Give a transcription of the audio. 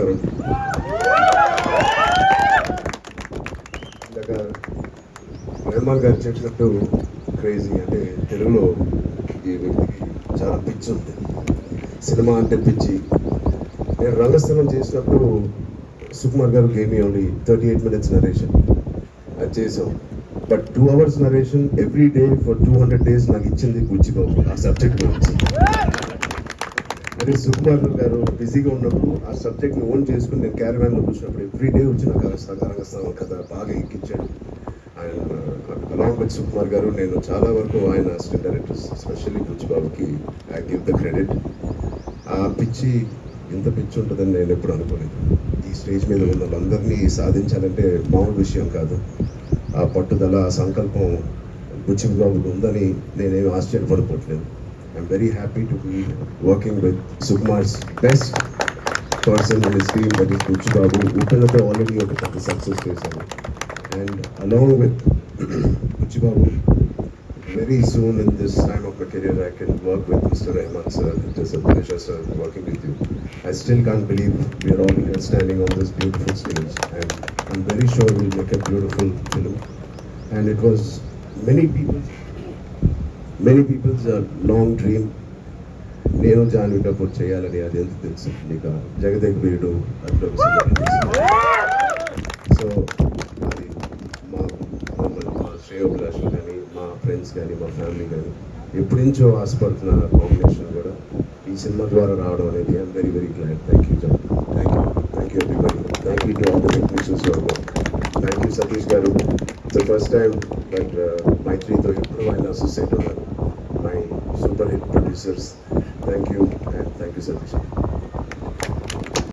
నమస్కారం. ఇందాక రెహమాన్ గారు చెప్పినట్టు క్రేజీ అంటే తెలుగులో ఈ వ్యక్తికి చాలా పిచ్చి ఉంది, సినిమా అంటే పిచ్చి. నేను రంగస్థలం చేసినప్పుడు సుకుమార్ గారు గేమ్ ఓన్లీ 38 minutes నరేషన్ అది చేసాం. But 2 hours narration every day for 200 days నాకు ఇచ్చింది బుచ్చిబాబు ఆ సబ్జెక్ట్ గురించి. అంటే సుకుమార్ గారు బిజీగా ఉన్నప్పుడు ఆ సబ్జెక్ట్ని ఓన్ చేసుకుని నేను క్యారవాన్లో కూర్చున్నప్పుడు ఎవ్రీ డే వచ్చి నాకు రంగస్థలం కథ బాగా ఎక్కించాడు ఆయన. అలాంగ్ విత్ సుకుమార్ గారు నేను చాలా వరకు ఆయన అసిస్టెంట్ డైరెక్టర్స్ ఎస్పెషల్లీ బుచ్చిబాబుకి ఐ గివ్ ద క్రెడిట్. ఆ పిచ్చి ఇంత పిచ్చి ఉంటుందని నేను ఎప్పుడు అనుకోలేదు. ఈ స్టేజ్ మీద ఉన్న వాళ్ళందరినీ సాధించాలంటే మామూలు విషయం కాదు. ఆ పట్టుదల, ఆ సంకల్పం బుచ్చిబాబుకు ఉందని నేనేమి ఆశ్చర్యపడిపోవట్లేదు. I'm very happy to be working with Sukumar's best person in his team, that is Buchi Babu. ఉప్పెనతో ఆల్రెడీ ఒక పెద్ద సక్సెస్ చేశాను. And along with Buchi Babu, very soon in this time of my career I can work with Mr. Rahman sir. It is a pleasure, sir, working with you. I still can't believe we are all here standing on this beautiful stage, and I'm very sure we'll make a beautiful film. And it was many people's long dream. నేను జాన్వి కపూర్ చేయాలని, అది ఎంత తెలుసు నీకు, జగదేక్ వీరుడు అట్లా. So అది మా శ్రేయోభిలాషులు కానీ, మా ఫ్రెండ్స్ కానీ, మా ఫ్యామిలీ కానీ ఎప్పటి నుంచో ఆశపడుతున్న కాంబినేషన్ కూడా ఈ సినిమా ద్వారా రావడం అనేది I'm very very glad. Thank you John, thank you everybody, thank you to all the technicians for work. Thank you Satish గారు. It's the first time but మైత్రితో ఎప్పుడు ఆయన అసోసియేట్ ఉన్నారు, my super hit producers. Thank you and thank you Satish.